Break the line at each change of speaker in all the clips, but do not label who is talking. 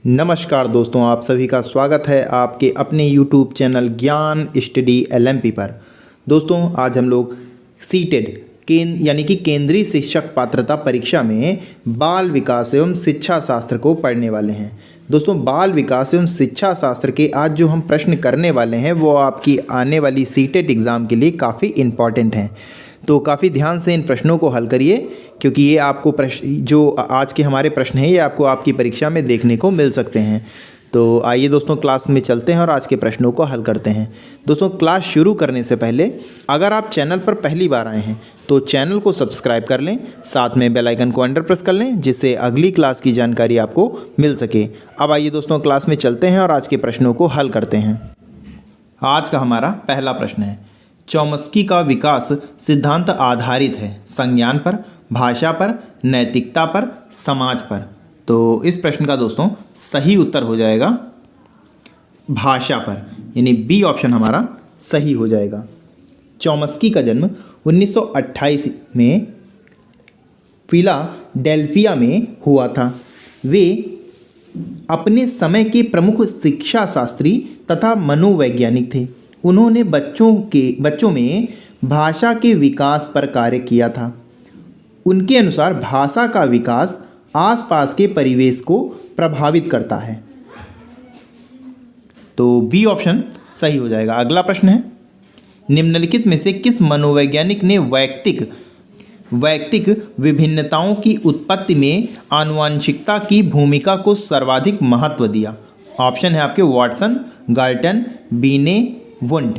नमस्कार दोस्तों, आप सभी का स्वागत है आपके अपने YouTube चैनल ज्ञान स्टडी LMP पर। दोस्तों आज हम लोग सीटेट यानी कि केंद्रीय शिक्षक पात्रता परीक्षा में बाल विकास एवं शिक्षा शास्त्र को पढ़ने वाले हैं। दोस्तों बाल विकास एवं शिक्षा शास्त्र के आज जो हम प्रश्न करने वाले हैं वो आपकी आने वाली सीटेट एग्ज़ाम के लिए काफ़ी इम्पॉर्टेंट हैं। तो काफ़ी ध्यान से इन प्रश्नों को हल करिए, क्योंकि ये आपको जो आज के हमारे प्रश्न हैं ये आपको आपकी परीक्षा में देखने को मिल सकते हैं। तो आइए दोस्तों क्लास में चलते हैं और आज के प्रश्नों को हल करते हैं। दोस्तों क्लास शुरू करने से पहले अगर आप चैनल पर पहली बार आए हैं तो चैनल को सब्सक्राइब कर लें, साथ में बेल आइकन को अंडर प्रेस कर लें जिससे अगली क्लास की जानकारी आपको मिल सके। अब आइए दोस्तों क्लास में चलते हैं और आज के प्रश्नों को हल करते हैं। आज का हमारा पहला प्रश्न है, चॉम्स्की का विकास सिद्धांत आधारित है संज्ञान पर, भाषा पर, नैतिकता पर, समाज पर। तो इस प्रश्न का दोस्तों सही उत्तर हो जाएगा भाषा पर, यानी बी ऑप्शन हमारा सही हो जाएगा। चॉम्स्की का जन्म 1928 में फिलाडेल्फिया में हुआ था। वे अपने समय के प्रमुख शिक्षा शास्त्री तथा मनोवैज्ञानिक थे। उन्होंने बच्चों में भाषा के विकास पर कार्य किया था। उनके अनुसार भाषा का विकास आसपास के परिवेश को प्रभावित करता है। तो बी ऑप्शन सही हो जाएगा। अगला प्रश्न है, निम्नलिखित में से किस मनोवैज्ञानिक ने वैयक्तिक विभिन्नताओं की उत्पत्ति में आनुवंशिकता की भूमिका को सर्वाधिक महत्व दिया? ऑप्शन है आपके वॉटसन, गाल्टन, बीने, वुंड।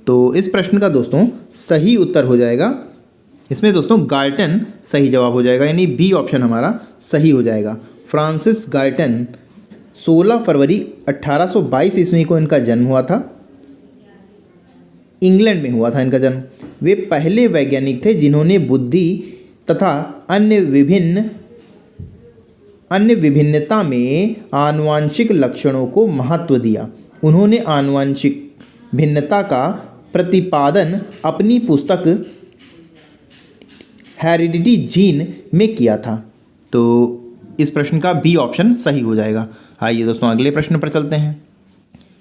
तो इस प्रश्न का दोस्तों सही उत्तर हो जाएगा, इसमें दोस्तों गाल्टन सही जवाब हो जाएगा, यानी बी ऑप्शन हमारा सही हो जाएगा। फ्रांसिस गाल्टन 16 फरवरी 1822 ईस्वी को इनका जन्म हुआ था। इंग्लैंड में हुआ था इनका जन्म। वे पहले वैज्ञानिक थे जिन्होंने बुद्धि तथा अन्य विभिन्नता में आनुवंशिक लक्षणों को महत्व दिया। उन्होंने आनुवंशिक भिन्नता का प्रतिपादन अपनी पुस्तक हेरिडिटी जीन में किया था। तो इस प्रश्न का बी ऑप्शन सही हो जाएगा। आइए दोस्तों अगले प्रश्न पर चलते हैं।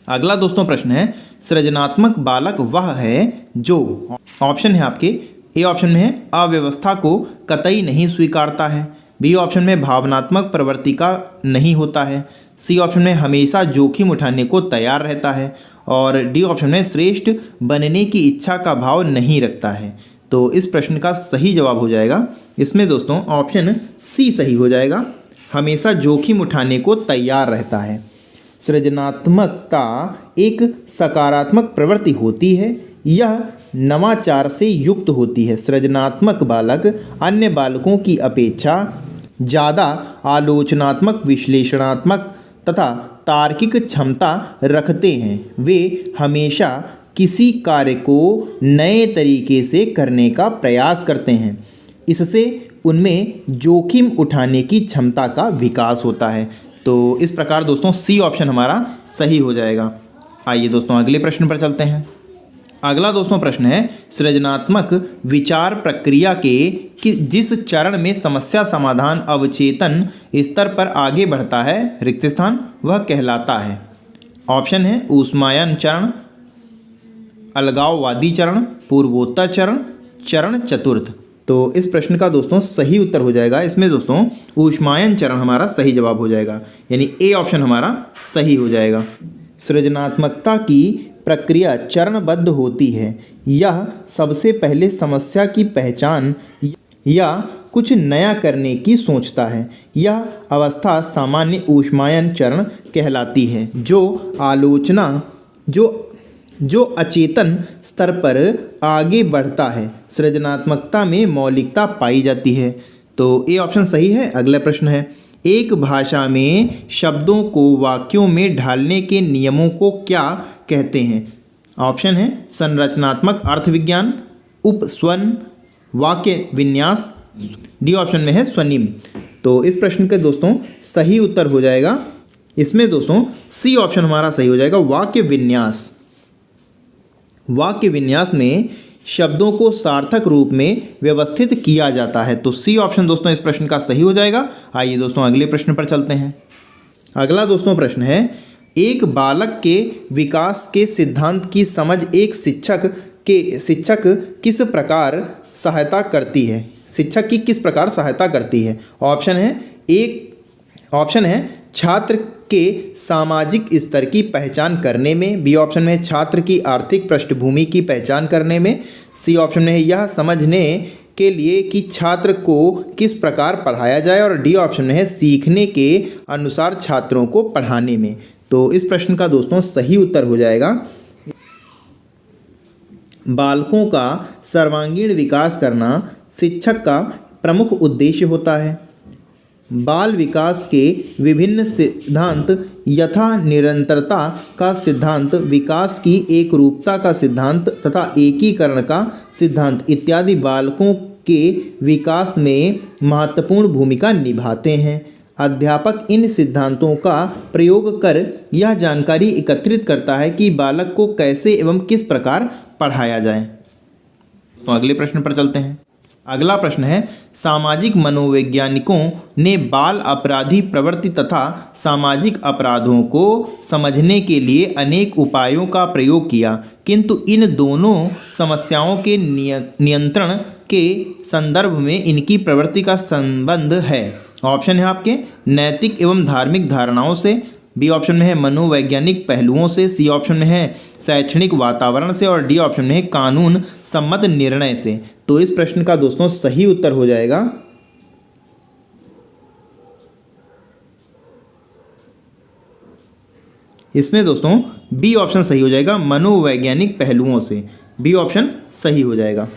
अगला दोस्तों प्रश्न है, सृजनात्मक बालक वह है जो, ऑप्शन है आपके ए ऑप्शन में है अव्यवस्था को कतई नहीं स्वीकारता है, बी ऑप्शन में भावनात्मक प्रवृत्ति का नहीं होता है, सी ऑप्शन में हमेशा जोखिम उठाने को तैयार रहता है, और डी ऑप्शन में श्रेष्ठ बनने की इच्छा का भाव नहीं रखता है। तो इस प्रश्न का सही जवाब हो जाएगा, इसमें दोस्तों ऑप्शन सी सही हो जाएगा, हमेशा जोखिम उठाने को तैयार रहता है। सृजनात्मकता एक सकारात्मक प्रवृत्ति होती है, यह नवाचार से युक्त होती है। सृजनात्मक बालक अन्य बालकों की अपेक्षा ज़्यादा आलोचनात्मक, विश्लेषणात्मक तथा तार्किक क्षमता रखते हैं। वे हमेशा किसी कार्य को नए तरीके से करने का प्रयास करते हैं। इससे उनमें जोखिम उठाने की क्षमता का विकास होता है। तो इस प्रकार दोस्तों सी ऑप्शन हमारा सही हो जाएगा। आइए दोस्तों अगले प्रश्न पर चलते हैं। अगला दोस्तों प्रश्न है, सृजनात्मक विचार प्रक्रिया के जिस चरण में समस्या समाधान अवचेतन स्तर पर आगे बढ़ता है रिक्त स्थान वह कहलाता है? ऑप्शन है ऊष्मायन चरण, अलगाववादी चरण, पूर्वोत्तर चरण, चरण चतुर्थ। तो इस प्रश्न का दोस्तों सही उत्तर हो जाएगा, इसमें दोस्तों ऊष्मायन चरण हमारा सही जवाब हो जाएगा, यानी ए ऑप्शन हमारा सही हो जाएगा। सृजनात्मकता की प्रक्रिया चरणबद्ध होती है। यह सबसे पहले समस्या की पहचान या कुछ नया करने की सोचता है। यह अवस्था सामान्य ऊष्मायन चरण कहलाती है, जो अचेतन स्तर पर आगे बढ़ता है। सृजनात्मकता में मौलिकता पाई जाती है। तो ए ऑप्शन सही है। अगला प्रश्न है, एक भाषा में शब्दों को वाक्यों में ढालने के नियमों को क्या कहते हैं? ऑप्शन है संरचनात्मक अर्थविज्ञान, उपस्वन, वाक्य विन्यास, डी ऑप्शन में है स्वनिम। तो इस प्रश्न के दोस्तों सही उत्तर हो जाएगा, इसमें दोस्तों सी ऑप्शन हमारा सही हो जाएगा, वाक्य विन्यास। वाक्य विन्यास में शब्दों को सार्थक रूप में व्यवस्थित किया जाता है। तो सी ऑप्शन दोस्तों इस प्रश्न का सही हो जाएगा। आइए दोस्तों अगले प्रश्न पर चलते हैं। अगला दोस्तों प्रश्न है, एक बालक के विकास के सिद्धांत की समझ एक शिक्षक किस प्रकार सहायता करती है? शिक्षक की किस प्रकार सहायता करती है? ऑप्शन है छात्र के सामाजिक स्तर की पहचान करने में, बी ऑप्शन में है छात्र की आर्थिक पृष्ठभूमि की पहचान करने में, सी ऑप्शन में है यह समझने के लिए कि छात्र को किस प्रकार पढ़ाया जाए, और डी ऑप्शन में है सीखने के अनुसार छात्रों को पढ़ाने में। तो इस प्रश्न का दोस्तों सही उत्तर हो जाएगा, बालकों का सर्वांगीण विकास करना शिक्षक का प्रमुख उद्देश्य होता है। बाल विकास के विभिन्न सिद्धांत यथा निरंतरता का सिद्धांत, विकास की एक रूपता का सिद्धांत तथा एकीकरण का सिद्धांत इत्यादि बालकों के विकास में महत्वपूर्ण भूमिका निभाते हैं। अध्यापक इन सिद्धांतों का प्रयोग कर यह जानकारी एकत्रित करता है कि बालक को कैसे एवं किस प्रकार पढ़ाया जाए। तो अगले प्रश्न पर चलते हैं। अगला प्रश्न है, सामाजिक मनोवैज्ञानिकों ने बाल अपराधी प्रवृत्ति तथा सामाजिक अपराधों को समझने के लिए अनेक उपायों का प्रयोग किया, किंतु इन दोनों समस्याओं के नियंत्रण के संदर्भ में इनकी प्रवृत्ति का संबंध है। ऑप्शन है आपके नैतिक एवं धार्मिक धारणाओं से, बी ऑप्शन में है मनोवैज्ञानिक पहलुओं से, सी ऑप्शन में है शैक्षणिक वातावरण से, और डी ऑप्शन में है कानून सम्मत निर्णय से। तो इस प्रश्न का दोस्तों सही उत्तर हो जाएगा इसमें दोस्तों बी ऑप्शन सही हो जाएगा, मनोवैज्ञानिक पहलुओं से। बी ऑप्शन सही हो जाएगा।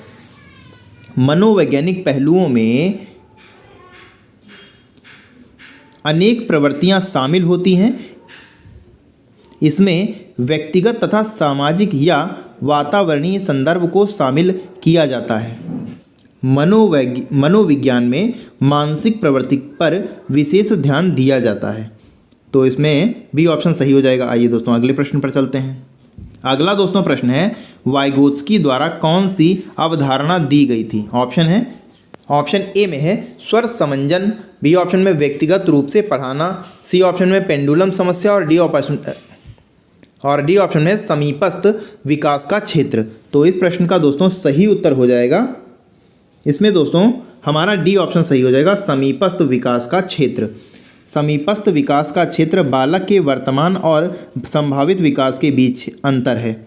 मनोवैज्ञानिक पहलुओं में अनेक प्रवृत्तियां शामिल होती हैं। इसमें व्यक्तिगत तथा सामाजिक या वातावरणीय संदर्भ को शामिल किया जाता है। मनोविज्ञान में मानसिक प्रवृत्ति पर विशेष ध्यान दिया जाता है। तो इसमें बी ऑप्शन सही हो जाएगा। आइए दोस्तों अगले प्रश्न पर चलते हैं। अगला दोस्तों प्रश्न है, वाइगोत्स्की द्वारा कौन सी अवधारणा दी गई थी? ऑप्शन ए में है स्वर समंजन, बी ऑप्शन में व्यक्तिगत रूप से पढ़ाना, सी ऑप्शन में पेंडुलम समस्या, और डी ऑप्शन में समीपस्थ विकास का क्षेत्र। तो इस प्रश्न का दोस्तों सही उत्तर हो जाएगा, इसमें दोस्तों हमारा डी ऑप्शन सही हो जाएगा, समीपस्थ विकास का क्षेत्र। समीपस्थ विकास का क्षेत्र बालक के वर्तमान और संभावित विकास के बीच अंतर है।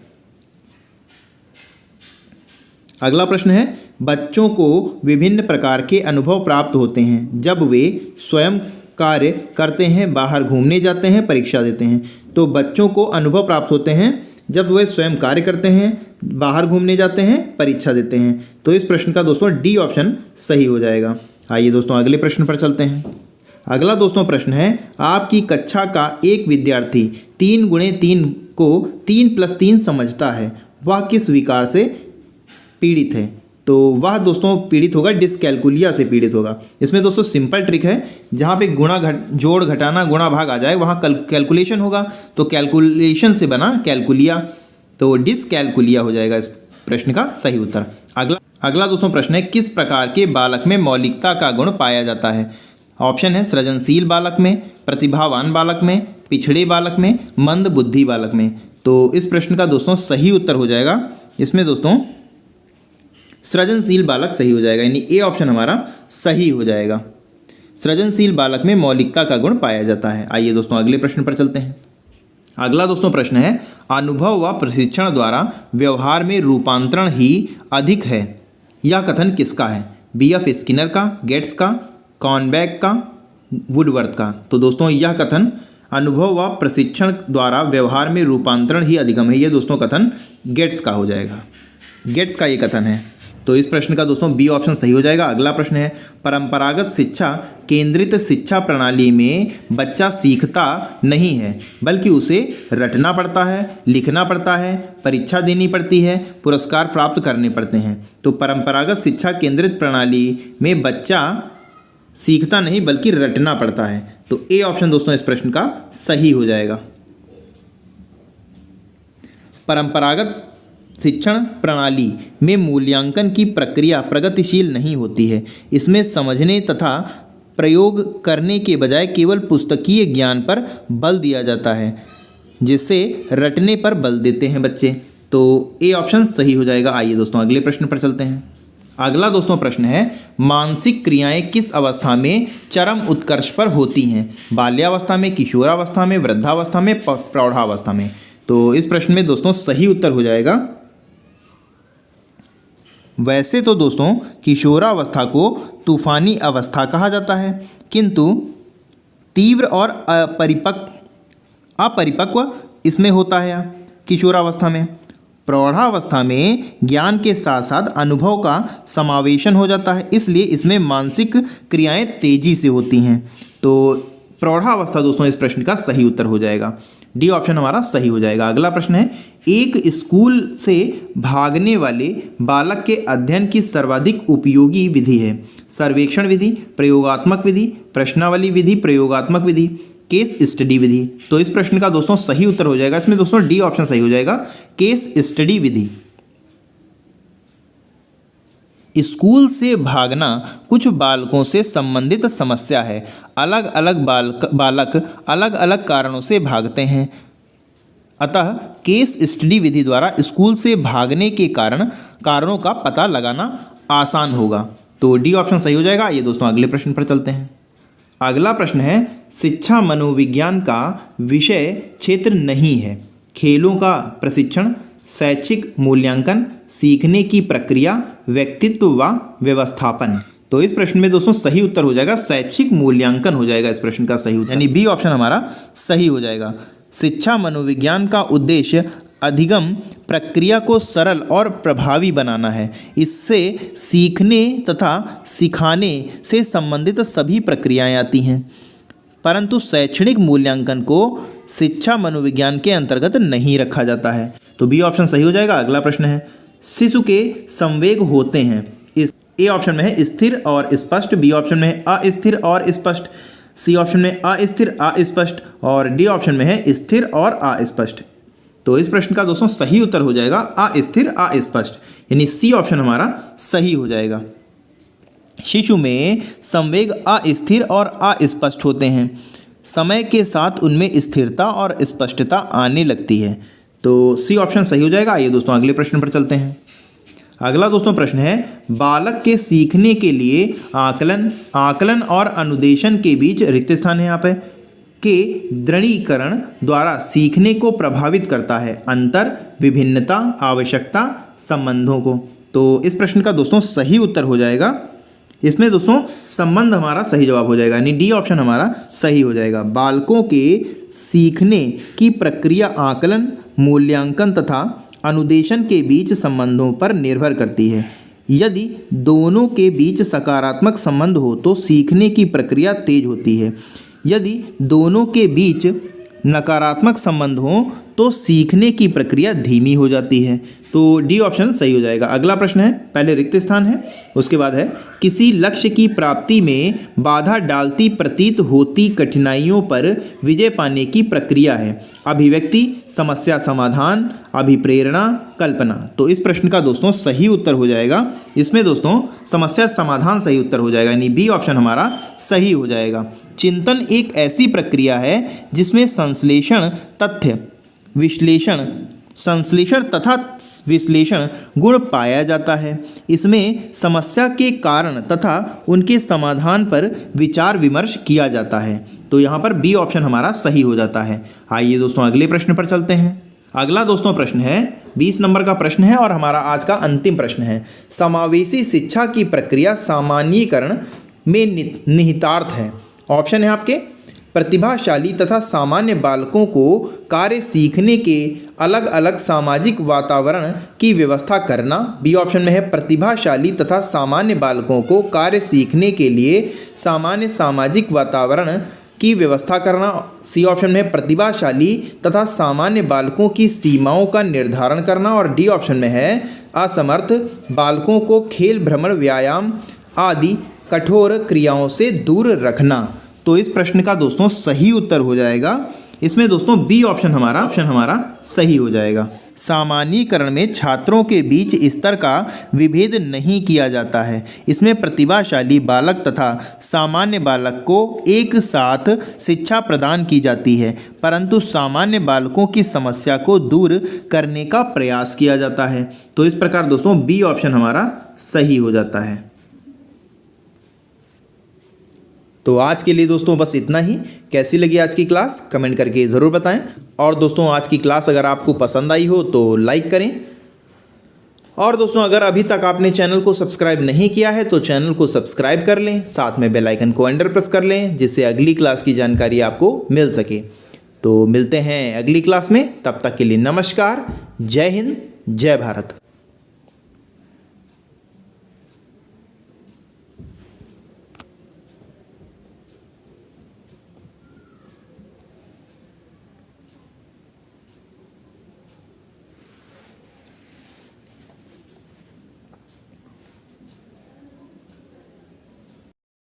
अगला प्रश्न है, बच्चों को विभिन्न प्रकार के अनुभव प्राप्त होते हैं जब वे स्वयं कार्य करते हैं, बाहर घूमने जाते हैं, परीक्षा देते हैं। तो बच्चों को अनुभव प्राप्त होते हैं जब वे स्वयं कार्य करते हैं, बाहर घूमने जाते हैं, परीक्षा देते हैं। तो इस प्रश्न का दोस्तों डी ऑप्शन सही हो जाएगा। आइए दोस्तों अगले प्रश्न पर चलते हैं। अगला दोस्तों प्रश्न है, आपकी कक्षा का एक विद्यार्थी 3 × 3 को 3+3 समझता है, वह किस विकार से पीड़ित है? तो वह दोस्तों पीड़ित होगा डिसकैलकुलिया से पीड़ित होगा। इसमें दोस्तों सिंपल ट्रिक है, जहाँ पे जोड़ घटाना गुणा भाग आ जाए वहाँ कैलकुलेशन होगा, तो कैलकुलेशन से बना कैलकुलिया, तो डिसकैलकुलिया हो जाएगा इस प्रश्न का सही उत्तर। अगला दोस्तों प्रश्न है, किस प्रकार के बालक में मौलिकता का गुण पाया जाता है? ऑप्शन है सृजनशील बालक में, प्रतिभावान बालक में, पिछड़े बालक में, मंद बुद्धि बालक में। तो इस प्रश्न का दोस्तों सही उत्तर हो जाएगा, इसमें दोस्तों सृजनशील बालक सही हो जाएगा, यानी ए ऑप्शन हमारा सही हो जाएगा। सृजनशील बालक में मौलिकता का गुण पाया जाता है। आइए दोस्तों अगले प्रश्न पर चलते हैं। अगला दोस्तों प्रश्न है, अनुभव व प्रशिक्षण द्वारा व्यवहार में रूपांतरण ही अधिक है, यह कथन किसका है? B.F. स्किनर का, गेट्स का, कॉर्नबैक का, वुडवर्थ का। तो दोस्तों यह कथन अनुभव व प्रशिक्षण द्वारा व्यवहार में रूपांतरण ही अधिगम है, ये दोस्तों कथन गेट्स का हो जाएगा। गेट्स का ये कथन है। तो इस प्रश्न का दोस्तों बी ऑप्शन सही हो जाएगा। अगला प्रश्न है, परंपरागत शिक्षा केंद्रित शिक्षा प्रणाली में बच्चा सीखता नहीं है बल्कि उसे रटना पड़ता है, लिखना पड़ता है, परीक्षा देनी पड़ती है, पुरस्कार प्राप्त करने पड़ते हैं। तो परंपरागत शिक्षा केंद्रित प्रणाली में बच्चा सीखता नहीं बल्कि रटना पड़ता है। तो ए ऑप्शन दोस्तों इस प्रश्न का सही हो जाएगा। परंपरागत शिक्षण प्रणाली में मूल्यांकन की प्रक्रिया प्रगतिशील नहीं होती है। इसमें समझने तथा प्रयोग करने के बजाय केवल पुस्तकीय ज्ञान पर बल दिया जाता है, जिससे रटने पर बल देते हैं बच्चे। तो ए ऑप्शन सही हो जाएगा। आइए दोस्तों अगले प्रश्न पर चलते हैं। अगला दोस्तों प्रश्न है, मानसिक क्रियाएं किस अवस्था में चरम उत्कर्ष पर होती हैं? बाल्यावस्था में, किशोरावस्था में, वृद्धावस्था में, प्रौढ़ावस्था में? तो इस प्रश्न में दोस्तों सही उत्तर हो जाएगा, वैसे तो दोस्तों किशोरावस्था को तूफानी अवस्था कहा जाता है, किंतु तीव्र और अपरिपक्व इसमें होता है किशोरावस्था में। प्रौढ़ावस्था में ज्ञान के साथ साथ अनुभव का समावेशन हो जाता है, इसलिए इसमें मानसिक क्रियाएं तेजी से होती हैं। तो प्रौढ़ावस्था दोस्तों इस प्रश्न का सही उत्तर हो जाएगा। डी ऑप्शन हमारा सही हो जाएगा। अगला प्रश्न है, एक स्कूल से भागने वाले बालक के अध्ययन की सर्वाधिक उपयोगी विधि है? सर्वेक्षण विधि, प्रयोगात्मक विधि, प्रश्नावली विधि, प्रयोगात्मक विधि, केस स्टडी विधि? तो इस प्रश्न का दोस्तों सही उत्तर हो जाएगा, इसमें दोस्तों डी ऑप्शन सही हो जाएगा, केस स्टडी विधि। स्कूल से भागना कुछ बालकों से संबंधित समस्या है। अलग अलग बालक अलग अलग कारणों से भागते हैं, अतः केस स्टडी विधि द्वारा स्कूल से भागने के कारणों का पता लगाना आसान होगा। तो डी ऑप्शन सही हो जाएगा। ये दोस्तों अगले प्रश्न पर चलते हैं। अगला प्रश्न है, शिक्षा मनोविज्ञान का विषय क्षेत्र नहीं है। खेलों का प्रशिक्षण, शैक्षिक मूल्यांकन, सीखने की प्रक्रिया, व्यक्तित्व व व्यवस्थापन? तो इस प्रश्न में दोस्तों सही उत्तर हो जाएगा, शैक्षिक मूल्यांकन हो जाएगा इस प्रश्न का सही उत्तर, यानी बी ऑप्शन हमारा सही हो जाएगा। शिक्षा मनोविज्ञान का उद्देश्य अधिगम प्रक्रिया को सरल और प्रभावी बनाना है। इससे सीखने तथा सिखाने से संबंधित सभी प्रक्रियाएं आती हैं, परंतु शैक्षणिक मूल्यांकन को शिक्षा मनोविज्ञान के अंतर्गत नहीं रखा जाता है। तो बी ऑप्शन सही हो जाएगा। अगला प्रश्न है, शिशु के संवेग होते हैं? इस ए ऑप्शन में है स्थिर और स्पष्ट, बी ऑप्शन में है अस्थिर और स्पष्ट, सी ऑप्शन में अस्थिर अस्पष्ट और डी ऑप्शन में है स्थिर और अस्पष्ट। तो इस प्रश्न का दोस्तों सही उत्तर हो जाएगा अस्थिर अस्पष्ट, यानी सी ऑप्शन हमारा सही हो जाएगा। शिशु में संवेग अस्थिर और अस्पष्ट होते हैं, समय के साथ उनमें स्थिरता और स्पष्टता आने लगती है। तो सी ऑप्शन सही हो जाएगा। आइए दोस्तों अगले प्रश्न पर चलते हैं। अगला दोस्तों प्रश्न है, बालक के सीखने के लिए आकलन और अनुदेशन के बीच रिक्त स्थान है यहाँ पे के दृढ़ीकरण द्वारा सीखने को प्रभावित करता है। अंतर, विभिन्नता, आवश्यकता, संबंधों को? तो इस प्रश्न का दोस्तों सही उत्तर हो जाएगा, इसमें दोस्तों संबंध हमारा सही जवाब हो जाएगा, यानी डी ऑप्शन हमारा सही हो जाएगा। बालकों के सीखने की प्रक्रिया आकलन, मूल्यांकन तथा अनुदेशन के बीच संबंधों पर निर्भर करती है। यदि दोनों के बीच सकारात्मक संबंध हो तो सीखने की प्रक्रिया तेज होती है, यदि दोनों के बीच नकारात्मक संबंध हो तो सीखने की प्रक्रिया धीमी हो जाती है। तो डी ऑप्शन सही हो जाएगा। अगला प्रश्न है, पहले रिक्त स्थान है, उसके बाद है, किसी लक्ष्य की प्राप्ति में बाधा डालती प्रतीत होती कठिनाइयों पर विजय पाने की प्रक्रिया है। अभिव्यक्ति, समस्या समाधान, अभिप्रेरणा, कल्पना? तो इस प्रश्न का दोस्तों सही उत्तर हो जाएगा, इसमें दोस्तों समस्या समाधान सही उत्तर हो जाएगा, यानी बी ऑप्शन हमारा सही हो जाएगा। चिंतन एक ऐसी प्रक्रिया है जिसमें संश्लेषण तथा विश्लेषण गुण पाया जाता है। इसमें समस्या के कारण तथा उनके समाधान पर विचार विमर्श किया जाता है। तो यहाँ पर बी ऑप्शन हमारा सही हो जाता है। आइए दोस्तों अगले प्रश्न पर चलते हैं। अगला दोस्तों प्रश्न है 20 नंबर का प्रश्न है और हमारा आज का अंतिम प्रश्न है। समावेशी शिक्षा की प्रक्रिया सामान्यीकरण में निहितार्थ है। ऑप्शन है आपके, प्रतिभाशाली तथा सामान्य बालकों को कार्य सीखने के अलग अलग सामाजिक वातावरण की व्यवस्था करना। बी ऑप्शन में है, प्रतिभाशाली तथा सामान्य बालकों को कार्य सीखने के लिए सामान्य सामाजिक वातावरण की व्यवस्था करना। सी ऑप्शन में प्रतिभाशाली तथा सामान्य बालकों की सीमाओं का निर्धारण करना और डी ऑप्शन में है असमर्थ बालकों को खेल, भ्रमण, व्यायाम आदि कठोर क्रियाओं से दूर रखना। तो इस प्रश्न का दोस्तों सही उत्तर हो जाएगा, इसमें दोस्तों बी ऑप्शन हमारा सही हो जाएगा। सामान्यीकरण में छात्रों के बीच स्तर का विभेद नहीं किया जाता है। इसमें प्रतिभाशाली बालक तथा सामान्य बालक को एक साथ शिक्षा प्रदान की जाती है, परंतु सामान्य बालकों की समस्या को दूर करने का प्रयास किया जाता है। तो इस प्रकार दोस्तों बी ऑप्शन हमारा सही हो जाता है। तो आज के लिए दोस्तों बस इतना ही। कैसी लगी आज की क्लास कमेंट करके ज़रूर बताएं। और दोस्तों आज की क्लास अगर आपको पसंद आई हो तो लाइक करें। और दोस्तों अगर अभी तक आपने चैनल को सब्सक्राइब नहीं किया है तो चैनल को सब्सक्राइब कर लें, साथ में बेल आइकन को अंडर प्रेस कर लें, जिससे अगली क्लास की जानकारी आपको मिल सके। तो मिलते हैं अगली क्लास में, तब तक के लिए नमस्कार, जय हिंद, जय भारत।